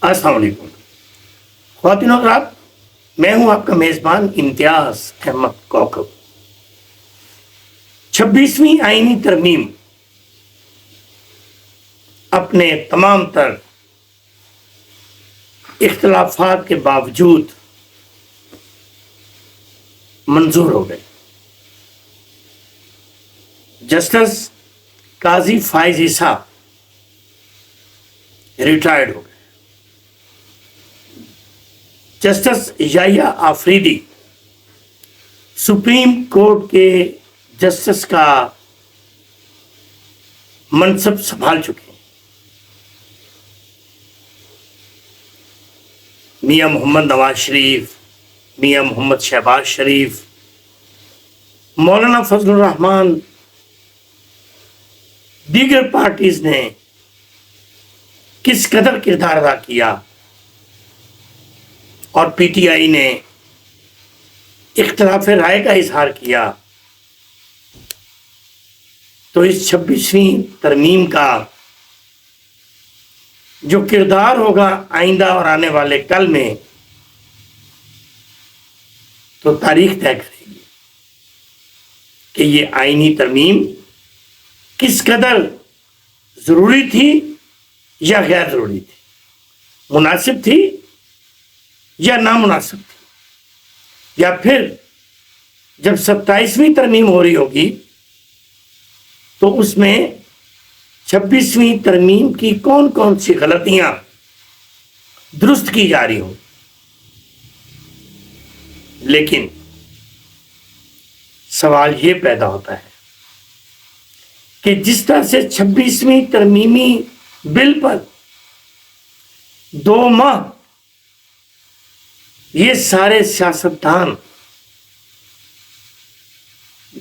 السلام علیکم خواتین و حضرات، میں ہوں آپ کا میزبان امتیاز احمد کوکب۔ 26ویں آئینی ترمیم اپنے تمام تر اختلافات کے باوجود منظور ہو گئے۔ جسٹس قاضی فائز عیسیٰ ریٹائرڈ ہو گئے۔ جسٹس یحییٰ آفریدی سپریم کورٹ کے جسٹس کا منصب سنبھال چکے ہیں۔ میاں محمد نواز شریف، میاں محمد شہباز شریف، مولانا فضل الرحمان، دیگر پارٹیز نے کس قدر کردار ادا کیا اور پی ٹی آئی نے اختلاف رائے کا اظہار کیا، تو اس 26ویں ترمیم کا جو کردار ہوگا آئندہ اور آنے والے کل میں، تو تاریخ طے کرے گی کہ یہ آئینی ترمیم کس قدر ضروری تھی یا غیر ضروری تھی، مناسب تھی یا نامناسب تھی، یا پھر جب 27ویں ترمیم ہو رہی ہوگی تو اس میں 26ویں ترمیم کی کون کون سی غلطیاں درست کی جا رہی ہوں۔ لیکن سوال یہ پیدا ہوتا ہے کہ جس طرح سے 26ویں ترمیمی بل پر 2 ماہ یہ سارے سیاستدان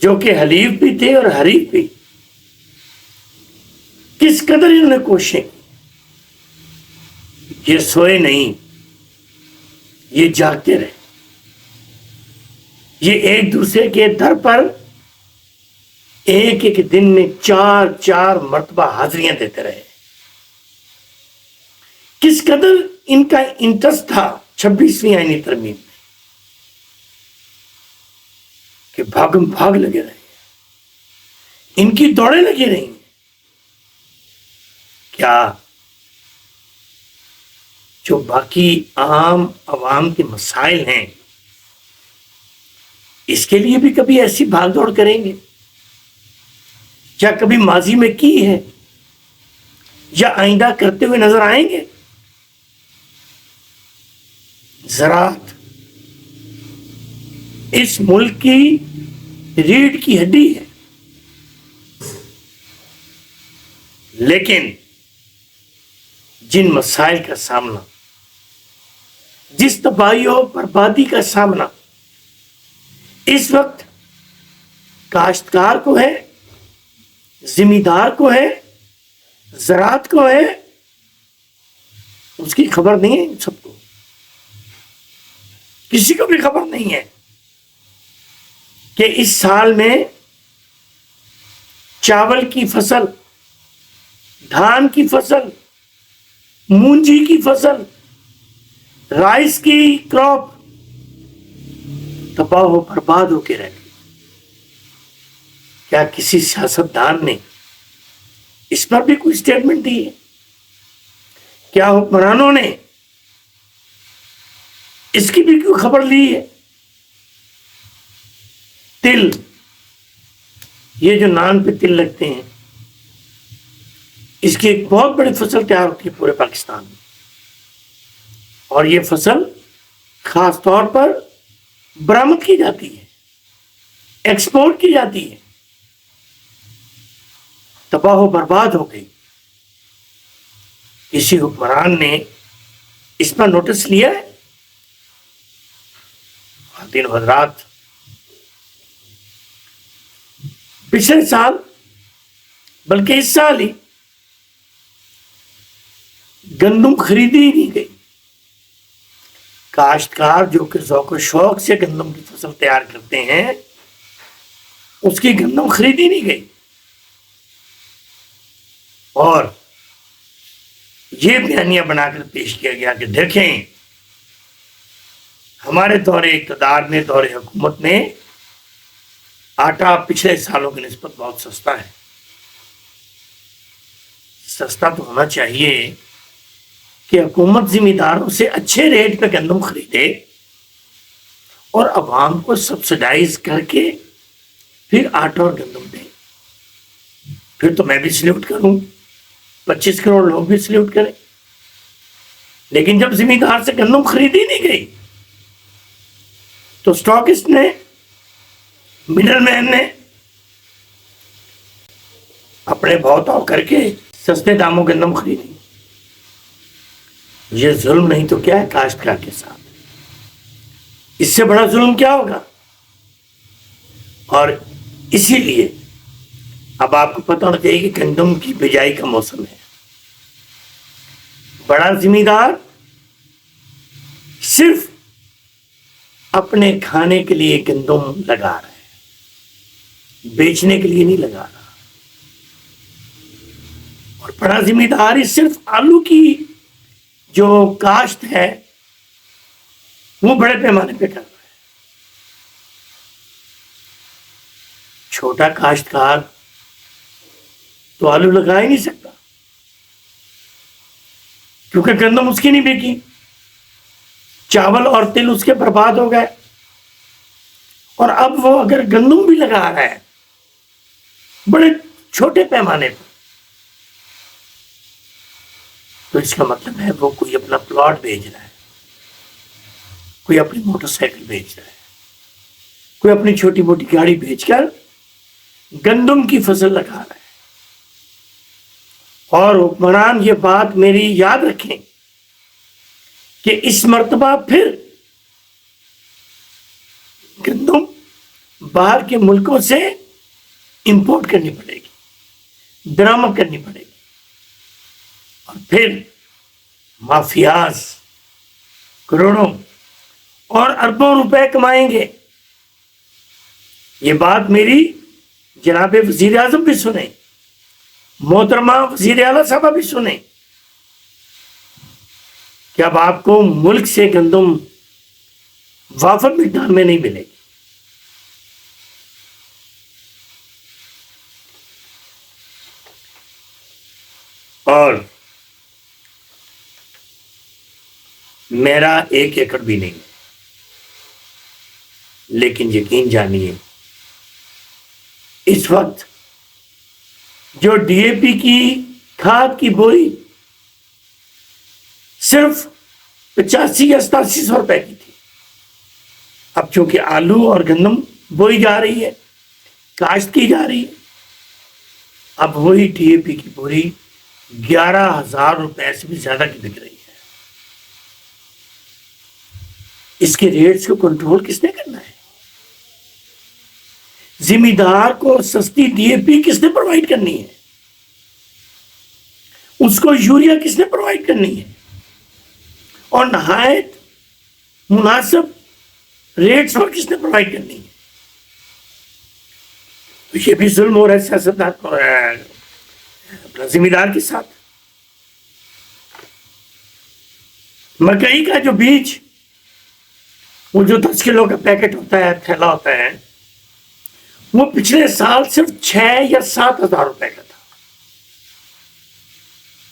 جو کہ حلیف بھی تھے اور حریف بھی، کس قدر انہوں نے کوششیں کی، یہ سوئے نہیں، یہ جاگتے رہے، یہ ایک دوسرے کے در پر ایک ایک دن میں 4 مرتبہ حاضریاں دیتے رہے۔ کس قدر ان کا انٹرسٹ تھا 26ویں آئینی ترمیم میں کہ بھاگم بھاگ لگے رہے، ان کی دوڑیں لگی رہی۔ کیا جو باقی عام عوام کے مسائل ہیں اس کے لیے بھی کبھی ایسی بھاگ دوڑ کریں گے؟ کیا کبھی ماضی میں کی ہے یا آئندہ کرتے ہوئے نظر آئیں گے؟ زراعت اس ملک کی ریڑھ کی ہڈی ہے، لیکن جن مسائل کا سامنا، جس تباہی و بربادی کا سامنا اس وقت کاشتکار کو ہے، زمیندار کو ہے، زراعت کو ہے، اس کی خبر نہیں ہے۔ سب کو، کسی کو بھی خبر نہیں ہے کہ اس سال میں چاول کی فصل، دھان کی فصل، مونجی کی فصل، رائس کی کراپ تباہ و برباد ہو کے رہ گئی۔ کیا کسی سیاستدان نے اس پر بھی کوئی سٹیٹمنٹ دی ہے؟ کیا حکمرانوں نے اس کی بھی کوئی خبر لی ہے؟ تل، یہ جو نان پہ تل لگتے ہیں، اس کی ایک بہت بڑی فصل تیار ہوتی ہے پورے پاکستان میں، اور یہ فصل خاص طور پر برآمد کی جاتی ہے، ایکسپورٹ کی جاتی ہے، تباہ و برباد ہو گئی۔ کسی حکمران نے اس پر نوٹس لیا ہے؟ خواتین و حضرات، پچھلے سال بلکہ اس سال ہی گندم خریدی ہی نہیں گئی۔ کاشتکار جو کہ ذوق و شوق سے گندم کی فصل تیار کرتے ہیں، اس کی گندم خریدی نہیں گئی، اور یہ بیانیہ بنا کر پیش کیا گیا کہ دیکھیں ہمارے دور اقتدار میں، دور حکومت میں آٹا پچھلے سالوں کی نسبت بہت سستا ہے۔ سستا تو ہونا چاہیے کہ حکومت ذمہ داروں سے اچھے ریٹ پہ گندم خریدے اور عوام کو سبسڈائز کر کے پھر آٹا اور گندم دے۔ پھر تو میں بھی سلیوٹ کروں، 25 کروڑ لوگ بھی سلیوٹ کریں۔ لیکن جب ذمہ دار سے گندم خریدی نہیں گئی تو سٹاکسٹ نے، مڈل مین نے اپنے بہت تاؤ کر کے سستے داموں گندم خریدی۔ یہ ظلم نہیں تو کیا ہے کاشتکار کے ساتھ؟ اس سے بڑا ظلم کیا ہوگا؟ اور اسی لیے اب آپ کو پتہ ہونا چاہیے کہ گندم کی بجائی کا موسم ہے۔ بڑا ذمہ دار صرف اپنے کھانے کے لیے گندم لگا رہا ہے، بیچنے کے لیے نہیں لگا رہا۔ اور بڑا ذمہ دار ہی صرف آلو کی جو کاشت ہے وہ بڑے پیمانے پہ کر رہا ہے۔ چھوٹا کاشتکار تو آلو لگا ہی نہیں سکتا کیونکہ گندم اس کی نہیں بیکی، چاول اور تل اس کے برباد ہو گئے۔ اور اب وہ اگر گندم بھی لگا رہا ہے بڑے چھوٹے پیمانے پر تو اس کا مطلب ہے وہ کوئی اپنا پلاٹ بیچ رہا ہے، کوئی اپنی موٹر سائیکل بیچ رہا ہے، کوئی اپنی چھوٹی موٹی گاڑی بیچ کر گندم کی فصل لگا رہا ہے۔ اور حکمران یہ بات میری یاد رکھیں کہ اس مرتبہ پھر گندم باہر کے ملکوں سے امپورٹ کرنی پڑے گی، درآمد کرنی پڑے گی، اور پھر مافیاز کروڑوں اور اربوں روپے کمائیں گے۔ یہ بات میری جناب وزیر اعظم بھی سنیں، محترمہ وزیر اعلیٰ صاحبہ بھی سنیں کہ اب آپ کو ملک سے گندم وافر مقدار میں نہیں ملے گی۔ اور میرا 1 ایکڑ بھی نہیں، لیکن یقین جانیے اس وقت جو ڈی اے پی کی کھاد کی بوری صرف 85 یا 8700 روپے کی تھی، اب چونکہ آلو اور گندم بوئی جا رہی ہے، کاشت کی جا رہی ہے، اب وہی ڈی اے پی کی بوری 11,000 روپے سے بھی زیادہ کی بک رہی ہے۔ اس کے ریٹس کو کنٹرول کس نے کرنا ہے؟ ذمہ دار کو سستی ڈی اے پی کس نے پرووائڈ کرنی ہے؟ اس کو یوریا کس نے پرووائڈ کرنی ہے؟ اور نہایت مناسب ریٹس پر کس نے پرووائڈ کرنی ہے؟ تو یہ بھی ظلم ہو رہا ہے سیاستدار کو، اپنا ذمہ دار کے ساتھ۔ مکئی کا جو بیج، وہ جو 10 کلو کا پیکٹ ہوتا ہے، تھیلا ہوتا ہے، وہ پچھلے سال صرف 6 یا 7,000 روپے کا تھا،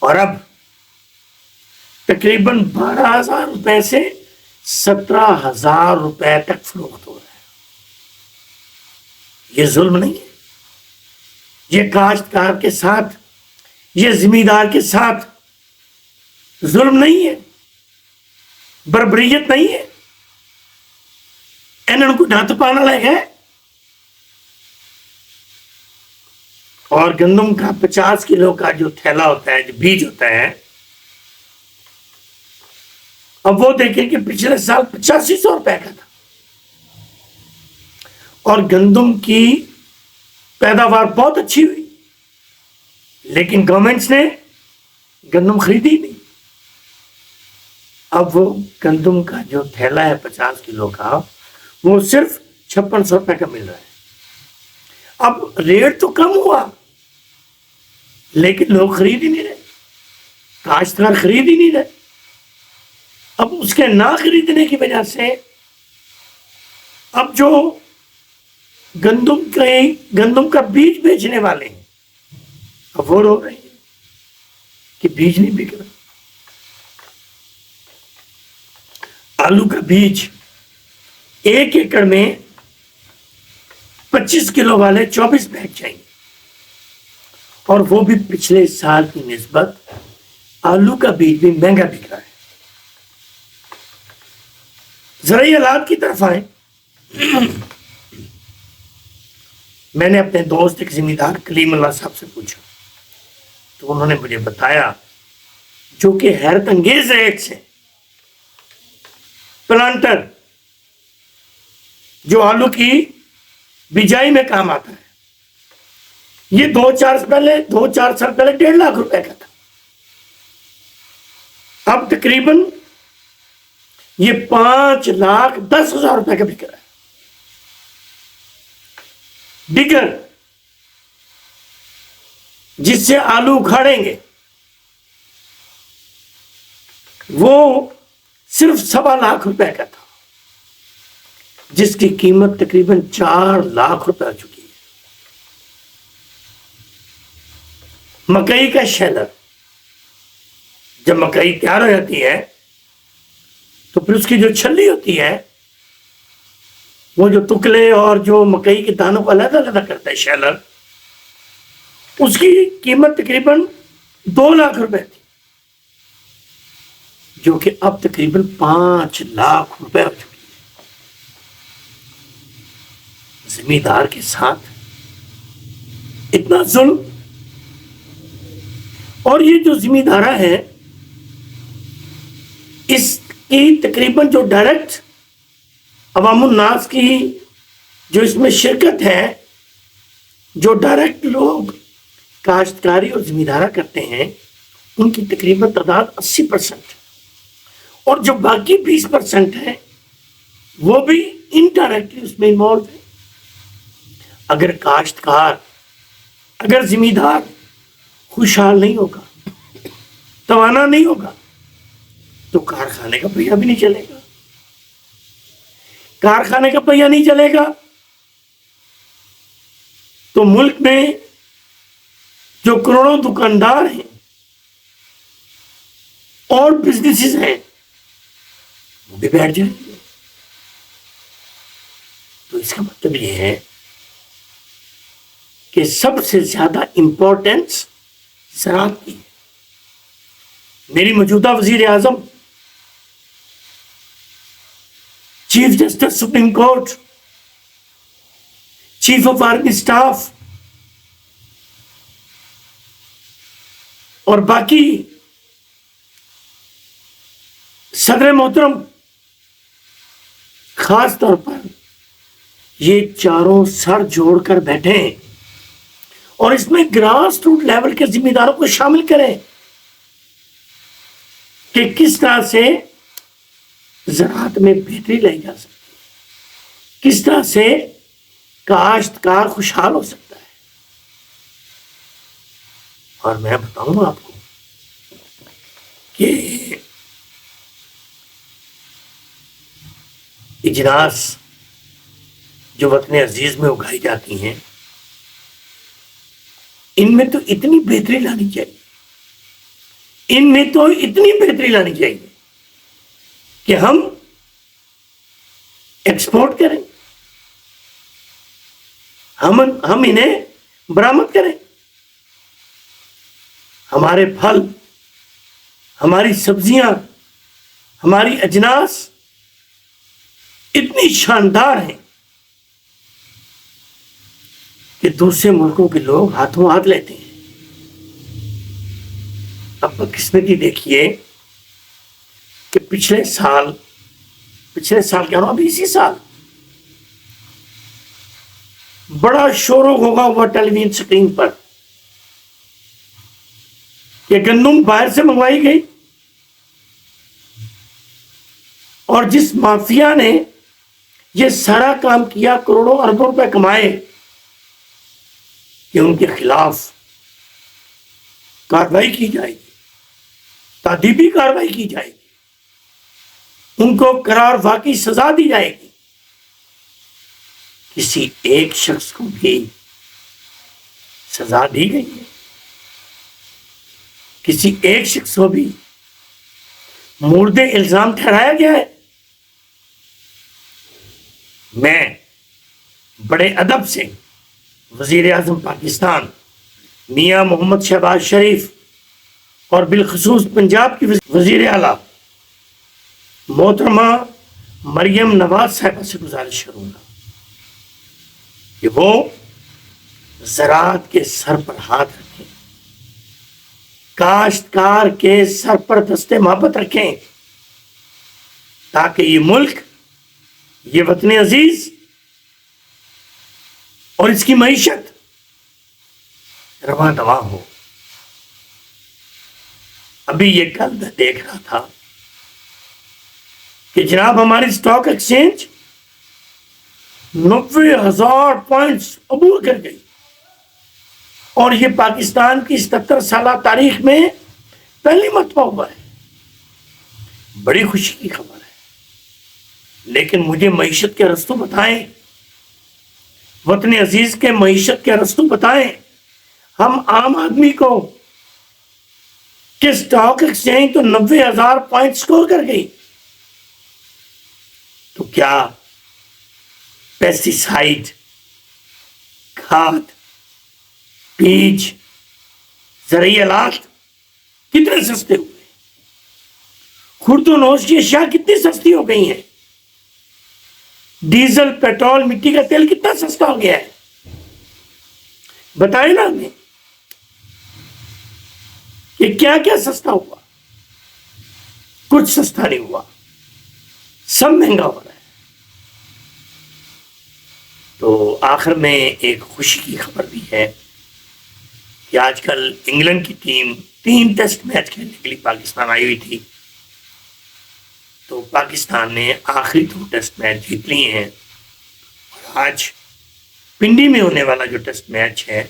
اور اب تقریباً 12,000 روپے سے 17,000 روپے تک فروخت ہو رہا ہے۔ یہ ظلم نہیں ہے؟ یہ کاشتکار کے ساتھ، یہ ذمہ دار کے ساتھ ظلم نہیں ہے؟ بربریت نہیں ہے؟ انہوں کو نہ تو پانا لے گئے۔ اور گندم کا 50 کلو کا جو تھیلا ہوتا ہے، جو بیج ہوتا ہے، اب وہ دیکھیں کہ پچھلے سال 8500 روپے کا تھا، اور گندم کی پیداوار بہت اچھی ہوئی، لیکن گورنمنٹس نے گندم خریدی نہیں۔ اب وہ گندم کا جو تھیلا ہے 50 کلو کا، وہ صرف 5600 روپے کا مل رہا ہے۔ اب ریٹ تو کم ہوا لیکن لوگ خرید ہی نہیں رہے، کاشتکار خرید ہی نہیں رہے. اب اس کے نہ خریدنے کی وجہ سے اب جو گندم کا بیج بیچنے والے ہیں اب وہ رو رہے ہیں کہ بیج نہیں بک رہا. آلو کا بیج 1 ایکڑ میں 25 کلو والے 24 بیگ چاہیے, اور وہ بھی پچھلے سال کی نسبت آلو کا بیج بھی مہنگا بک رہا ہے. زرعی آلات کی طرف آئیں. میں نے اپنے دوست ایک ذمہ دار کلیم اللہ صاحب سے پوچھا تو انہوں نے مجھے بتایا, جو کہ حیرت انگیز ریٹ سے, پلانٹر جو آلو کی بجائی میں کام آتا ہے, یہ 2-4 سال پہلے 1.5 لاکھ روپے کا تھا. اب تقریباً یہ 5,10,000 روپے کا بک رہا ہے. ڈگر جس سے آلو اکھاڑیں گے وہ صرف 1.25 لاکھ روپے کا تھا, جس کی قیمت تقریباً 4 لاکھ روپے ہو چکی ہے. مکئی کا شیلر, جب مکئی تیار ہو جاتی ہے تو پھر اس کی جو چھلی ہوتی ہے, وہ جو ٹکڑے اور جو مکئی کے دانوں کو علیحدہ علیحدہ کرتا ہے شیلر, اس کی قیمت تقریباً 2 لاکھ روپے تھی, جو کہ اب تقریباً 5 لاکھ روپے ہو چکی ہے. ذمہ دار کے ساتھ اتنا ظلم. اور یہ جو ذمہ دارہ ہے, اس کی تقریباً جو ڈائریکٹ عوام الناس کی جو اس میں شرکت ہے, جو ڈائریکٹ لوگ کاشتکاری اور ذمہ دارہ کرتے ہیں, ان کی تقریباً تعداد 80%, اور جو باقی 20% ہے وہ بھی انڈائریکٹلی اس میں انوالو ہے. اگر کاشتکار, اگر ذمہ دار خوشحال نہیں ہوگا, توانا نہیں ہوگا, تو کارخانے کا پہیہ بھی نہیں چلے گا. کارخانے کا پہیہ نہیں چلے گا تو ملک میں جو کروڑوں دکاندار ہیں اور بزنسز ہیں وہ بھی بیٹھ جائیں گے. تو اس کا مطلب یہ ہے کہ سب سے زیادہ امپورٹنس زراعت کی ہے. میری موجودہ وزیر اعظم, chief justice supreme court, chief of army staff اور باقی صدر محترم, خاص طور پر یہ چاروں سر جوڑ کر بیٹھے ہیں اور اس میں گراس روٹ لیول کے ذمہ داروں کو شامل کریں کہ کس طرح سے زراعت میں بہتری لائی جا سکتی ہے, کس طرح سے کاشتکار خوشحال ہو سکتا ہے. اور میں بتاؤں گا آپ کو کہ اجناس جو وطن عزیز میں اگائی جاتی ہیں, ان میں تو اتنی بہتری لانی چاہیے, ان میں تو اتنی بہتری لانی چاہیے کہ ہم ایکسپورٹ کریں, ہم انہیں برآمد کریں. ہمارے پھل, ہماری سبزیاں, ہماری اجناس اتنی شاندار ہیں کہ دوسرے ملکوں کے لوگ ہاتھوں ہاتھ لیتے ہیں. اب بدقسمتی دیکھیے کہ پچھلے سال کیا ہوا, ابھی اسی سال بڑا شور و غوغا ہوا ٹیلی ویژن سکرین پر کہ گندم باہر سے منگوائی گئی اور جس مافیا نے یہ سارا کام کیا, کروڑوں اربوں روپے کمائے, کہ ان کے خلاف کارروائی کی جائے گی. تادیبی کارروائی کی جائے گی، ان کو قرار واقعی سزا دی جائے گی۔ کسی ایک شخص کو بھی سزا دی گئی ہے؟ کسی ایک شخص کو بھی مورد الزام ٹھہرایا گیا ہے؟ میں بڑے ادب سے وزیر اعظم پاکستان میاں محمد شہباز شریف اور بالخصوص پنجاب کی وزیر اعلیٰ محترمہ مریم نواز صاحبہ سے گزارش کروں گا کہ وہ زراعت کے سر پر ہاتھ رکھیں، کاشتکار کے سر پر دست محبت رکھیں، تاکہ یہ ملک، یہ وطن عزیز اور اس کی معیشت رواں دواں ہو۔ ابھی یہ کل میں دیکھ رہا تھا کہ جناب ہماری اسٹاک ایکسچینج 90,000 پوائنٹس عبور کر گئی، اور یہ پاکستان کی 77 سالہ تاریخ میں پہلی مرتبہ ہوا ہے۔ بڑی خوشی کی خبر ہے، لیکن مجھے معیشت کے رستوں بتائیں، وطن عزیز کے معیشت کے رستوں بتائیں۔ ہم عام آدمی کو کہ اسٹاک ایکسچینج تو 90,000 پوائنٹ سکور کر گئی، تو کیا پیسٹی سائیڈ، کھاد، بیج، زرعی آلات کتنے سستے ہوئے؟ خرد و نوش کی اشیاء کتنی سستی ہو گئی ہیں؟ ڈیزل، پیٹرول، مٹی کا تیل کتنا سستا ہو گیا ہے؟ بتائیں نا ہمیں کہ کیا کیا سستا ہوا؟ کچھ سستا نہیں ہوا، سب مہنگا ہو رہا ہے۔ تو آخر میں ایک خوشی کی خبر بھی ہے کہ آج کل انگلینڈ کی ٹیم 3 ٹیسٹ میچ کھیلنے کے لیے پاکستان آئی ہوئی تھی، تو پاکستان نے آخری 2 ٹیسٹ میچ جیت لیے ہیں، اور آج پنڈی میں ہونے والا جو ٹیسٹ میچ ہے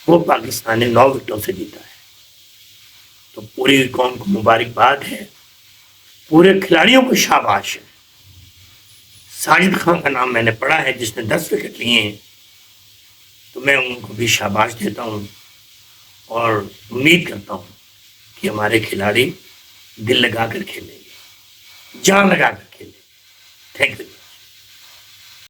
وہ پاکستان نے 9 وکٹوں سے جیتا ہے۔ تو پوری قوم کو مبارکباد ہے، پورے کھلاڑیوں کو شاباش ہے۔ ساجد خان کا نام میں نے پڑھا ہے جس نے 10 وکٹ لیے ہیں، تو میں ان کو بھی شاباش دیتا ہوں، اور امید کرتا ہوں کہ ہمارے کھلاڑی دل لگا کر کھیلیں گے، جان لگا کر کھیلیں گے۔ Thank you.